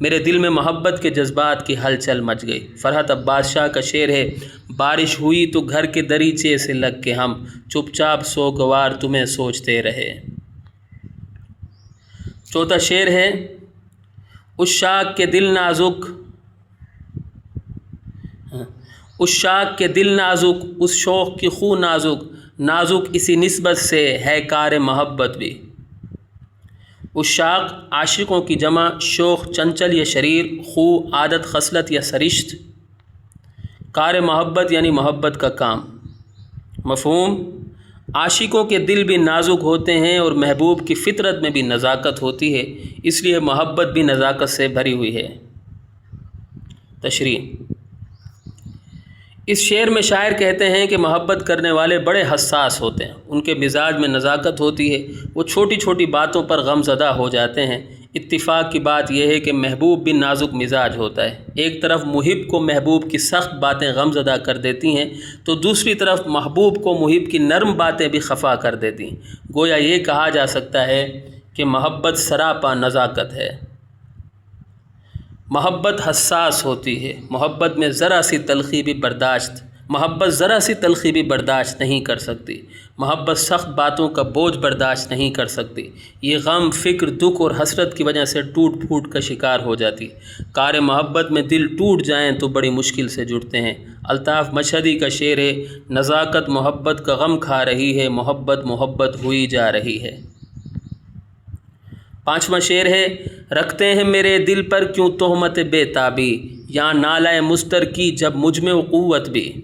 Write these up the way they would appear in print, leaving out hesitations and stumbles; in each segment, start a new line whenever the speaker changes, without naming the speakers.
میرے دل میں محبت کے جذبات کی ہلچل مچ گئی۔ فرحت عباس شاہ کا شعر ہے، بارش ہوئی تو گھر کے دریچے سے لگ کے ہم چپ چاپ سوگوار تمہیں سوچتے رہے۔ چوتھا شعر ہے، اس شاخ کے دل نازک، اس شاخ کے دل نازک، اس شوق کی خو نازک، نازک اسی نسبت سے ہے کار محبت بھی۔ اس شاخ عاشقوں کی جمع، شوق چنچل یا شریر، خو عادت خصلت یا سرشت، کار محبت یعنی محبت کا کام۔ مفہوم، عاشقوں کے دل بھی نازک ہوتے ہیں اور محبوب کی فطرت میں بھی نزاکت ہوتی ہے، اس لیے محبت بھی نزاکت سے بھری ہوئی ہے۔ تشریح، اس شعر میں شاعر کہتے ہیں کہ محبت کرنے والے بڑے حساس ہوتے ہیں، ان کے مزاج میں نزاکت ہوتی ہے، وہ چھوٹی چھوٹی باتوں پر غم زدہ ہو جاتے ہیں۔ اتفاق کی بات یہ ہے کہ محبوب بھی نازک مزاج ہوتا ہے۔ ایک طرف محب کو محبوب کی سخت باتیں غم زدہ کر دیتی ہیں تو دوسری طرف محبوب کو محب کی نرم باتیں بھی خفا کر دیتی ہیں۔ گویا یہ کہا جا سکتا ہے کہ محبت سراپا نزاکت ہے۔ محبت حساس ہوتی ہے، محبت میں ذرا سی تلخی بھی برداشت نہیں کر سکتی، محبت سخت باتوں کا بوجھ برداشت نہیں کر سکتی، یہ غم، فکر، دکھ اور حسرت کی وجہ سے ٹوٹ پھوٹ کا شکار ہو جاتی۔ کار محبت میں دل ٹوٹ جائیں تو بڑی مشکل سے جڑتے ہیں۔ الطاف مشہدی کا شعر ہے، نزاکت محبت کا غم کھا رہی ہے، محبت محبت ہوئی جا رہی ہے۔ پانچواں شعر ہے، رکھتے ہیں میرے دل پر کیوں تہمت بے تابی، یا نالہ مستر کی جب مجھ میں قوت بھی۔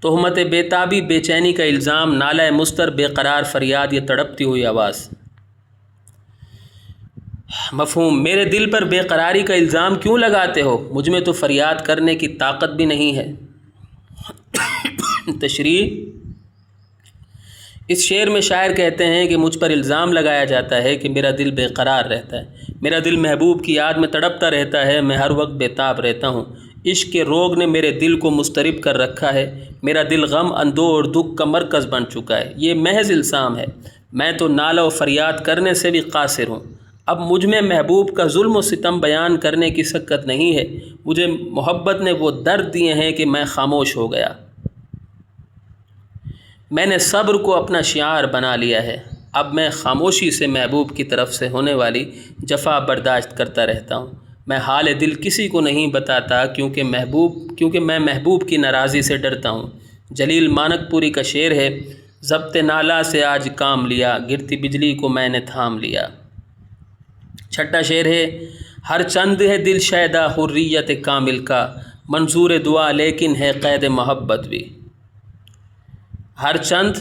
تہمت بے تابی، بے چینی کا الزام، نالہ مستر، بے قرار فریاد یا تڑپتی ہوئی آواز۔ مفہوم، میرے دل پر بے قراری کا الزام کیوں لگاتے ہو، مجھ میں تو فریاد کرنے کی طاقت بھی نہیں ہے۔ تشریح، اس شعر میں شاعر کہتے ہیں کہ مجھ پر الزام لگایا جاتا ہے کہ میرا دل بے قرار رہتا ہے، میرا دل محبوب کی یاد میں تڑپتا رہتا ہے، میں ہر وقت بے تاب رہتا ہوں، عشق کے روگ نے میرے دل کو مضطرب کر رکھا ہے، میرا دل غم، اندوہ اور دکھ کا مرکز بن چکا ہے، یہ محض الزام ہے، میں تو نالہ و فریاد کرنے سے بھی قاصر ہوں۔ اب مجھ میں محبوب کا ظلم و ستم بیان کرنے کی سکت نہیں ہے، مجھے محبت نے وہ درد دیے ہیں کہ میں خاموش ہو گیا، میں نے صبر کو اپنا شعار بنا لیا ہے، اب میں خاموشی سے محبوب کی طرف سے ہونے والی جفا برداشت کرتا رہتا ہوں، میں حال دل کسی کو نہیں بتاتا کیونکہ میں محبوب کی ناراضی سے ڈرتا ہوں۔ جلیل مانک پوری کا شعر ہے، ضبط نالہ سے آج کام لیا، گرتی بجلی کو میں نے تھام لیا۔ چھٹا شعر ہے، ہر چند ہے دل شیدا حریت کامل کا، منظور دعا لیکن ہے قید محبت بھی۔ ہر چند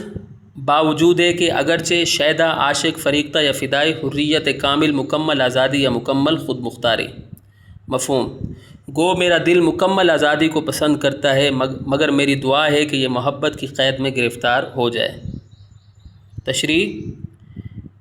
باوجود ہے کہ اگرچہ شیدا، عاشق، فریقہ یا فدائی، حریت کامل، مکمل آزادی یا مکمل خود مختاری۔ مفہوم، گو میرا دل مکمل آزادی کو پسند کرتا ہے، مگر میری دعا ہے کہ یہ محبت کی قید میں گرفتار ہو جائے۔ تشریح،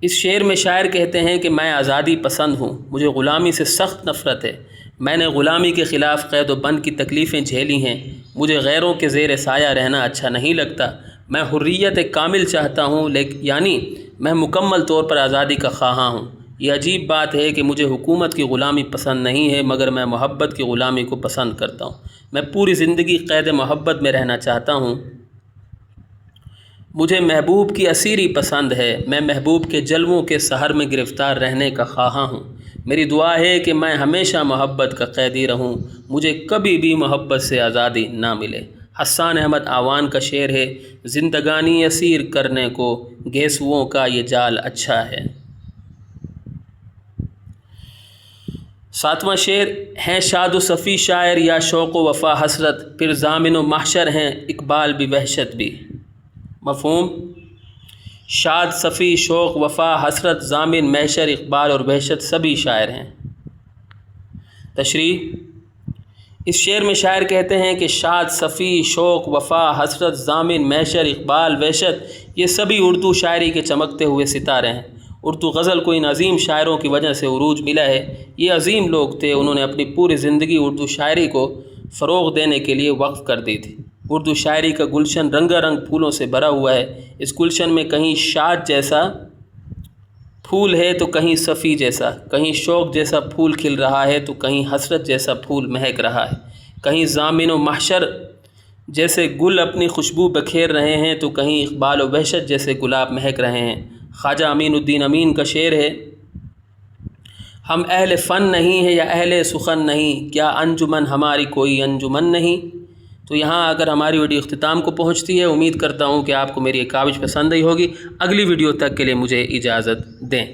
اس شعر میں شاعر کہتے ہیں کہ میں آزادی پسند ہوں، مجھے غلامی سے سخت نفرت ہے، میں نے غلامی کے خلاف قید و بند کی تکلیفیں جھیلی ہیں، مجھے غیروں کے زیر سایہ رہنا اچھا نہیں لگتا، میں حریت کامل چاہتا ہوں، یعنی میں مکمل طور پر آزادی کا خواہاں ہوں۔ یہ عجیب بات ہے کہ مجھے حکومت کی غلامی پسند نہیں ہے، مگر میں محبت کی غلامی کو پسند کرتا ہوں، میں پوری زندگی قید محبت میں رہنا چاہتا ہوں، مجھے محبوب کی اسیری پسند ہے، میں محبوب کے جلووں کے سحر میں گرفتار رہنے کا خواہاں ہوں، میری دعا ہے کہ میں ہمیشہ محبت کا قیدی رہوں، مجھے کبھی بھی محبت سے آزادی نہ ملے۔ حسان احمد آوان کا شعر ہے، زندگانی اسیر کرنے کو گھیسوؤں کا یہ جال اچھا ہے۔ ساتواں شعر ہیں، شاد و صفی شاعر یا شوق و وفا حسرت، پھر ضامن و محشر ہیں اقبال بھی وحشت بھی۔ مفہوم، شاد، صفی، شوق، وفا، حسرت، ضامن، محشر، اقبال اور وحشت سبھی شاعر ہیں۔ تشریح، اس شعر میں شاعر کہتے ہیں کہ شاد، صفی، شوق، وفا، حسرت، ضامن، محشر، اقبال، وحشت یہ سبھی اردو شاعری کے چمکتے ہوئے ستارے ہیں۔ اردو غزل کو ان عظیم شاعروں کی وجہ سے عروج ملا ہے، یہ عظیم لوگ تھے، انہوں نے اپنی پوری زندگی اردو شاعری کو فروغ دینے کے لیے وقف کر دی تھی۔ اردو شاعری کا گلشن رنگا رنگ پھولوں سے بھرا ہوا ہے، اس گلشن میں کہیں شاد جیسا پھول ہے تو کہیں صفی جیسا، کہیں شوق جیسا پھول کھل رہا ہے تو کہیں حسرت جیسا پھول مہک رہا ہے، کہیں ضامن و محشر جیسے گل اپنی خوشبو بکھیر رہے ہیں تو کہیں اقبال و وحشت جیسے گلاب مہک رہے ہیں۔ خواجہ امین الدین امین کا شعر ہے، ہم اہل فن نہیں ہے یا اہل سخن نہیں، کیا انجمن ہماری کوئی انجمن نہیں۔ تو یہاں اگر ہماری ویڈیو اختتام کو پہنچتی ہے، امید کرتا ہوں کہ آپ کو میری یہ کاوش پسند آئی ہوگی۔ اگلی ویڈیو تک کے لیے مجھے اجازت دیں۔